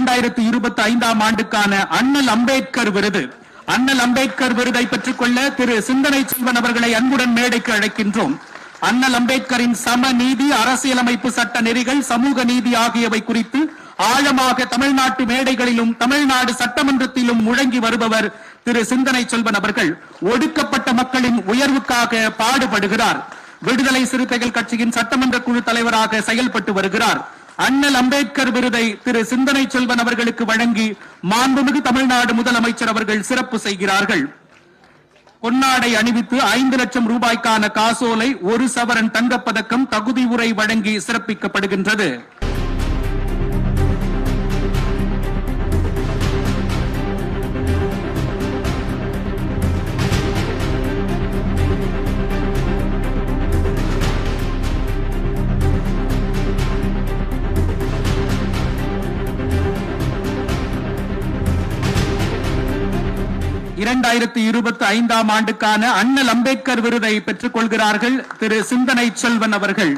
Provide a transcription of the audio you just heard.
2025 ஆண்டுக்கான அண்ணல் அம்பேத்கர் விருது. அண்ணல் அம்பேத்கர் விருதை பெற்றுக் கொள்ள திரு சிந்தனை செல்வன் அவர்களை அன்புடன் மேடைக்கு அழைக்கின்றோம். அண்ணல் அம்பேத்கரின் சமநீதி, அரசியலமைப்பு சட்ட நெறிகள், சமூக நீதி ஆகியவை குறித்து ஆழமாக தமிழ்நாட்டு மேடைகளிலும் தமிழ்நாடு சட்டமன்றத்திலும் முழங்கி வருபவர் திரு சிந்தனை செல்வன் அவர்கள். ஒடுக்கப்பட்ட மக்களின் உயர்வுக்காக பாடுபடுகிறார். விடுதலை சிறுத்தைகள் கட்சியின் சட்டமன்ற குழு தலைவராக செயல்பட்டு வருகிறார். அண்ணல் அம்பேத்கர் விருதை திரு சிந்தனை செல்வன் அவர்களுக்கு வழங்கி மாண்புமிகு தமிழ்நாடு முதலமைச்சர் அவர்கள் சிறப்பு செய்கிறார்கள். பொன்னாடை அணிவித்து 5 லட்சம் ரூபாய்க்கான காசோலை, 1 சவரன் தங்கப்பதக்கம், தகுதி உரை வழங்கி சிறப்பிக்கப்படுகின்றது. ஆண்டுக்கான அண்ணல் அம்பேத்கர் விருதை பெற்றுக் கொள்கிறார்கள் திரு சிந்தனை செல்வன் அவர்கள்.